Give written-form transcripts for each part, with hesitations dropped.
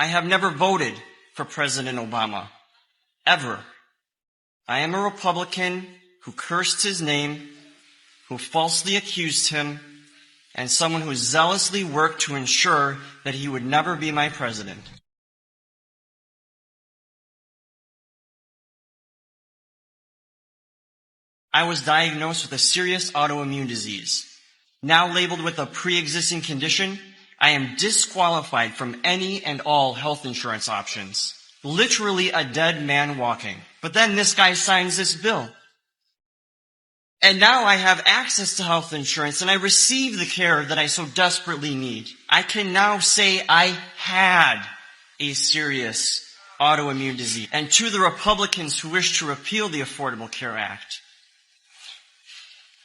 I have never voted for President Obama. Ever. I am a Republican who cursed his name, who falsely accused him, and someone who zealously worked to ensure that he would never be my president. I was diagnosed with a serious autoimmune disease. Now labeled with a pre-existing condition, I am disqualified from any and all health insurance options. Literally a dead man walking. But then this guy signs this bill. And now I have access to health insurance and I receive the care that I so desperately need. I can now say I had a serious autoimmune disease. And to the Republicans who wish to repeal the Affordable Care Act,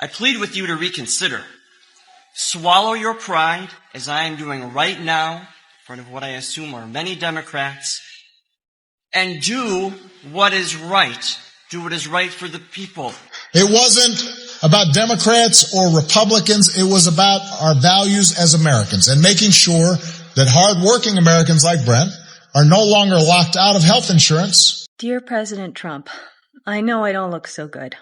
I plead with you to reconsider. Swallow your pride, as I am doing right now, in front of what I assume are many Democrats, and do what is right. Do what is right for the people. It wasn't about Democrats or Republicans. It was about our values as Americans and making sure that hardworking Americans like Brent are no longer locked out of health insurance. Dear President Trump, I know I don't look so good.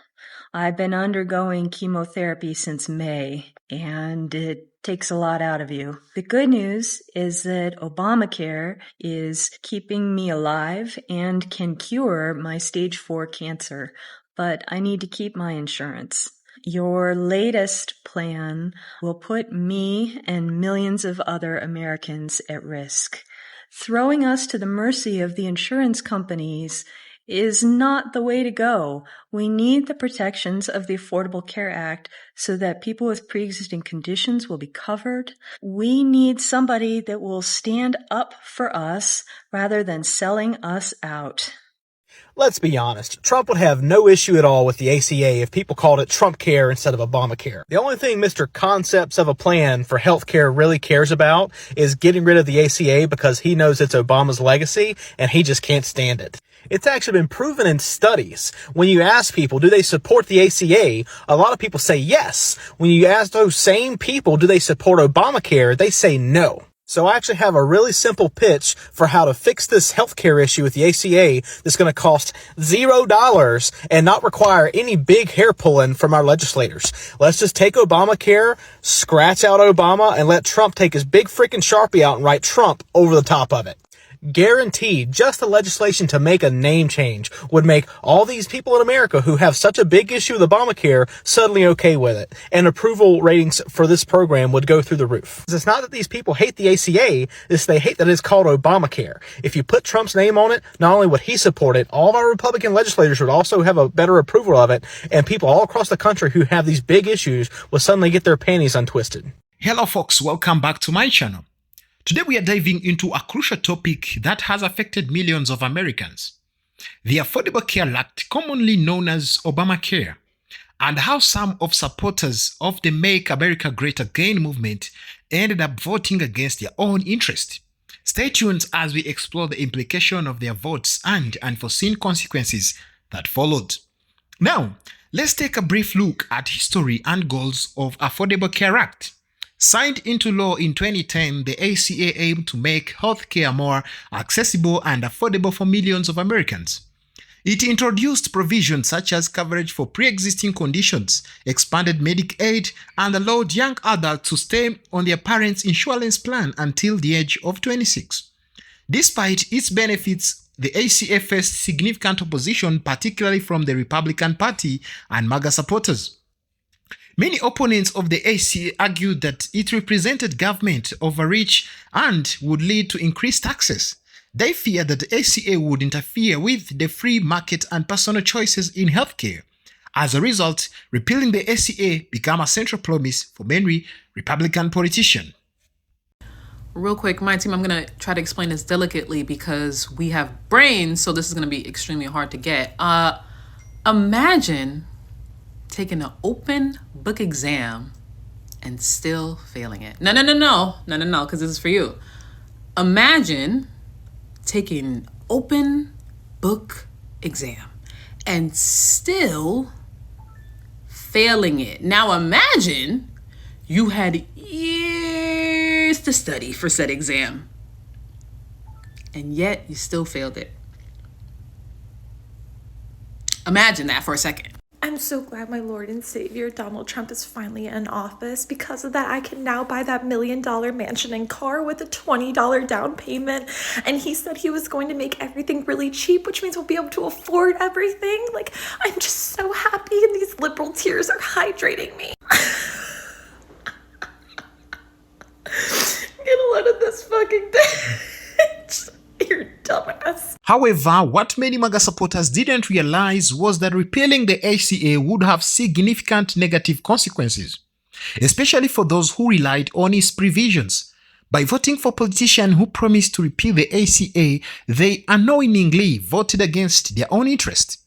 I've been undergoing chemotherapy since May, and it takes a lot out of you. The good news is that Obamacare is keeping me alive and can cure my stage 4 cancer, but I need to keep my insurance. Your latest plan will put me and millions of other Americans at risk. Throwing us to the mercy of the insurance companies is not the way to go. We need the protections of the Affordable Care Act so that people with pre-existing conditions will be covered. We need somebody that will stand up for us rather than selling us out. Let's be honest, Trump would have no issue at all with the ACA if people called it Trump Care instead of Obamacare. The only thing Mr. Concepts of a Plan for Healthcare really cares about is getting rid of the ACA because he knows it's Obama's legacy and he just can't stand it. It's actually been proven in studies. When you ask people, do they support the ACA? A lot of people say yes. When you ask those same people, do they support Obamacare? They say no. So I actually have a really simple pitch for how to fix this healthcare issue with the ACA that's going to cost $0 and not require any big hair pulling from our legislators. Let's just take Obamacare, scratch out Obama, and let Trump take his big freaking Sharpie out and write Trump over the top of it. Guaranteed, just the legislation to make a name change would make all these people in America who have such a big issue with Obamacare suddenly okay with it. And approval ratings for this program would go through the roof. It's not that these people hate the ACA, it's they hate that it's called Obamacare. If you put Trump's name on it, not only would he support it, all of our Republican legislators would also have a better approval of it, and people all across the country who have these big issues will suddenly get their panties untwisted. Hello folks, welcome back to my channel. Today we are diving into a crucial topic that has affected millions of Americans. The Affordable Care Act, commonly known as Obamacare, and how some of supporters of the Make America Great Again movement ended up voting against their own interest. Stay tuned as we explore the implication of their votes and unforeseen consequences that followed. Now, let's take a brief look at history and goals of Affordable Care Act. Signed into law in 2010, the ACA aimed to make healthcare more accessible and affordable for millions of Americans. It introduced provisions such as coverage for pre-existing conditions, expanded Medicaid, and allowed young adults to stay on their parents' insurance plan until the age of 26. Despite its benefits, the ACA faced significant opposition, particularly from the Republican Party and MAGA supporters. Many opponents of the ACA argued that it represented government overreach and would lead to increased taxes. They feared that the ACA would interfere with the free market and personal choices in healthcare. As a result, repealing the ACA became a central promise for many Republican politicians. Real quick, my team, I'm going to try to explain this delicately because we have brains, so this is going to be extremely hard to get. Imagine taking an open book exam and still failing it. No, because this is for you. Imagine taking an open book exam and still failing it. Now imagine you had years to study for said exam and yet you still failed it. Imagine that for a second. I'm so glad my Lord and Savior Donald Trump is finally in office. Because of that, I can now buy that $1 million mansion and car with a $20 down payment. And he said he was going to make everything really cheap, which means we'll be able to afford everything. Like, I'm just so happy, and these liberal tears are hydrating me. Get a load of this fucking bitch. You're dumbass. However, what many MAGA supporters didn't realize was that repealing the ACA would have significant negative consequences, especially for those who relied on its provisions. By voting for politicians who promised to repeal the ACA, they unknowingly voted against their own interest.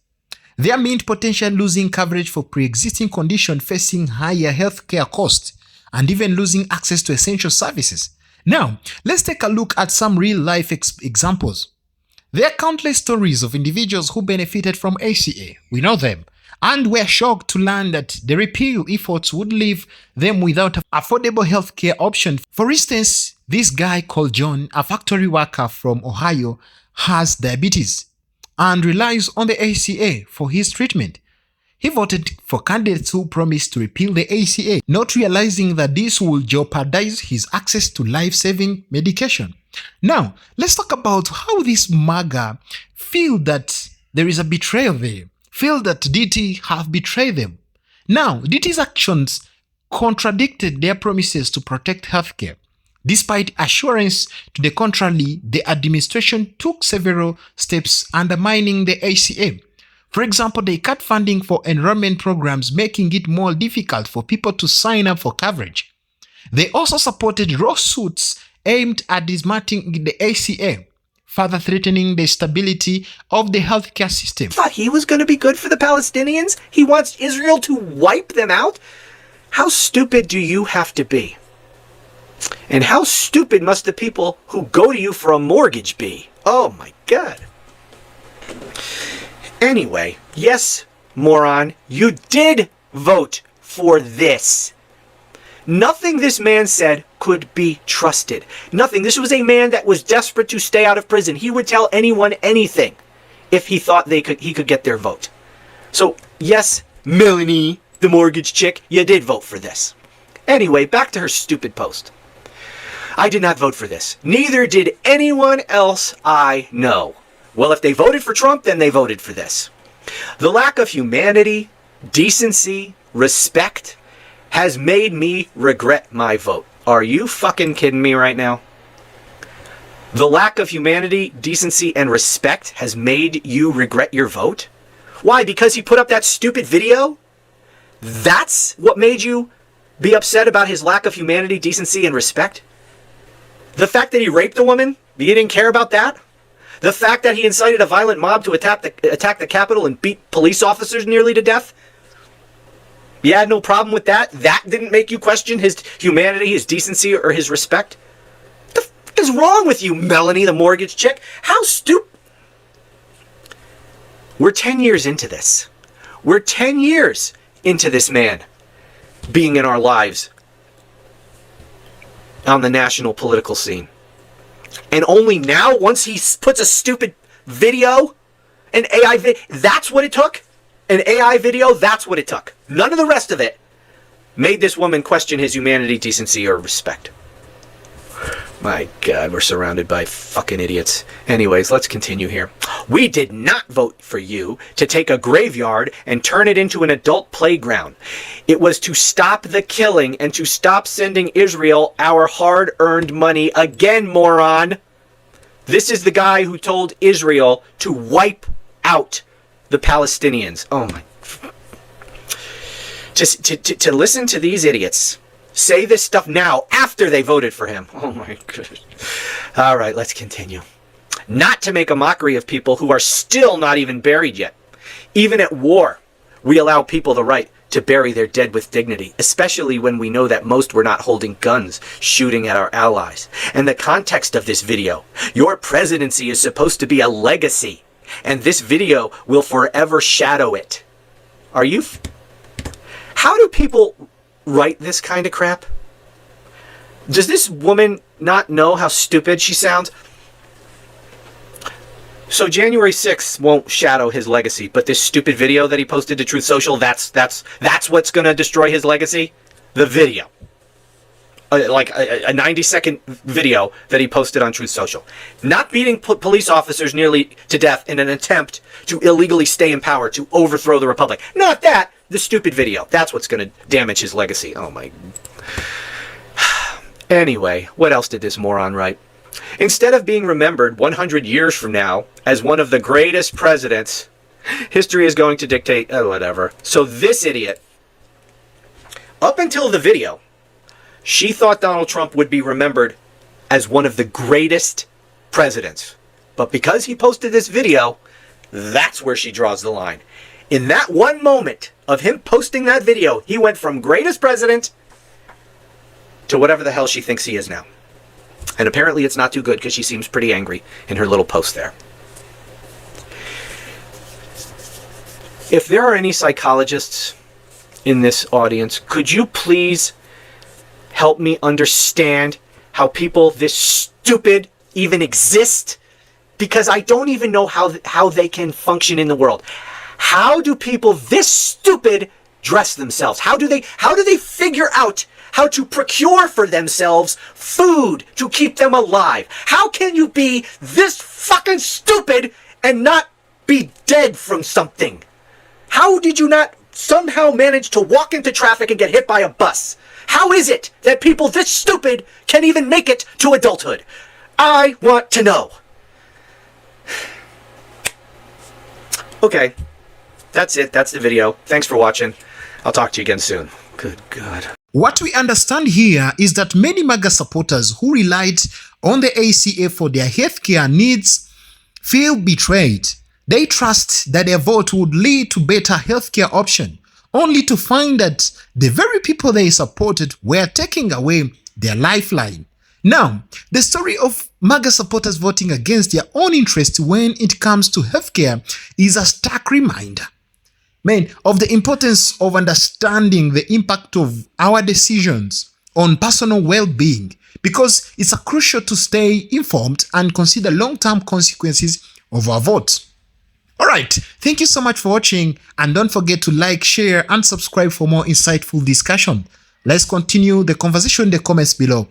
There meant potential losing coverage for pre-existing conditions facing higher healthcare costs and even losing access to essential services. Now, let's take a look at some real-life examples. There are countless stories of individuals who benefited from ACA, we know them, and were shocked to learn that the repeal efforts would leave them without an affordable healthcare option. For instance, this guy called John, a factory worker from Ohio, has diabetes and relies on the ACA for his treatment. He voted for candidates who promised to repeal the ACA, not realizing that this would jeopardize his access to life-saving medication. Now, let's talk about how this MAGA feel that there is a betrayal there, feel that DT have betrayed them. Now, DT's actions contradicted their promises to protect healthcare. Despite assurance to the contrary, the administration took several steps undermining the ACA. For example, they cut funding for enrollment programs, making it more difficult for people to sign up for coverage. They also supported lawsuits aimed at dismantling the ACA, further threatening the stability of the healthcare system. Thought he was going to be good for the Palestinians? He wants Israel to wipe them out? How stupid do you have to be? And how stupid must the people who go to you for a mortgage be? Oh my God. Anyway, yes, moron, you did vote for this. Nothing this man said could be trusted. Nothing. This was a man that was desperate to stay out of prison. He would tell anyone anything if he thought he could get their vote. So, yes, Melanie, the mortgage chick, you did vote for this. Anyway, back to her stupid post. I did not vote for this. Neither did anyone else I know. Well, if they voted for Trump, then they voted for this. The lack of humanity, decency, respect has made me regret my vote. Are you fucking kidding me right now? The lack of humanity, decency, and respect has made you regret your vote? Why? Because he put up that stupid video? That's what made you be upset about his lack of humanity, decency, and respect? The fact that he raped a woman, you didn't care about that? The fact that he incited a violent mob to attack the Capitol and beat police officers nearly to death? You had no problem with that? That didn't make you question his humanity, his decency, or his respect? What the fuck is wrong with you, Melanie, the mortgage chick? How stupid? We're 10 years into this. We're 10 years into this man being in our lives on the national political scene. And only now, once he puts a stupid video, an AI video, that's what it took? An AI video, that's what it took. None of the rest of it made this woman question his humanity, decency, or respect. My God, we're surrounded by fucking idiots. Anyways, let's continue here. We did not vote for you to take a graveyard and turn it into an adult playground. It was to stop the killing and to stop sending Israel our hard-earned money again, moron. This is the guy who told Israel to wipe out the Palestinians. Oh my. To listen to these idiots say this stuff now after they voted for him. Oh my goodness. All right, let's continue. Not to make a mockery of people who are still not even buried yet. Even at war, we allow people the right to bury their dead with dignity, especially when we know that most were not holding guns, shooting at our allies. And the context of this video, your presidency is supposed to be a legacy, and this video will forever shadow it. Are you... How do people write this kind of crap? Does this woman not know how stupid she sounds? So January 6th won't shadow his legacy, but this stupid video that he posted to Truth Social, that's what's going to destroy his legacy? The video. Like a 90-second video that he posted on Truth Social. Not beating police officers nearly to death in an attempt to illegally stay in power, to overthrow the republic. Not that. The stupid video. That's what's going to damage his legacy. Oh my. Anyway, what else did this moron write? Instead of being remembered 100 years from now as one of the greatest presidents, history is going to dictate, whatever. So this idiot, up until the video, she thought Donald Trump would be remembered as one of the greatest presidents. But because he posted this video, that's where she draws the line. In that one moment of him posting that video, he went from greatest president to whatever the hell she thinks he is now. And apparently it's not too good because she seems pretty angry in her little post there. If there are any psychologists in this audience, could you please help me understand how people this stupid even exist? Because I don't even know how they can function in the world. How do people this stupid dress themselves? How do they figure out how to procure for themselves food to keep them alive? How can you be this fucking stupid and not be dead from something? How did you not somehow manage to walk into traffic and get hit by a bus? How is it that people this stupid can even make it to adulthood? I want to know. Okay, that's it. That's the video. Thanks for watching. I'll talk to you again soon. Good God. What we understand here is that many MAGA supporters who relied on the ACA for their healthcare needs feel betrayed. They trust that their vote would lead to better healthcare option, only to find that the very people they supported were taking away their lifeline. Now, the story of MAGA supporters voting against their own interests when it comes to healthcare is a stark reminder, of the importance of understanding the impact of our decisions on personal well-being, because it's crucial to stay informed and consider long-term consequences of our votes. Alright, thank you so much for watching, and don't forget to like, share, and subscribe for more insightful discussion. Let's continue the conversation in the comments below.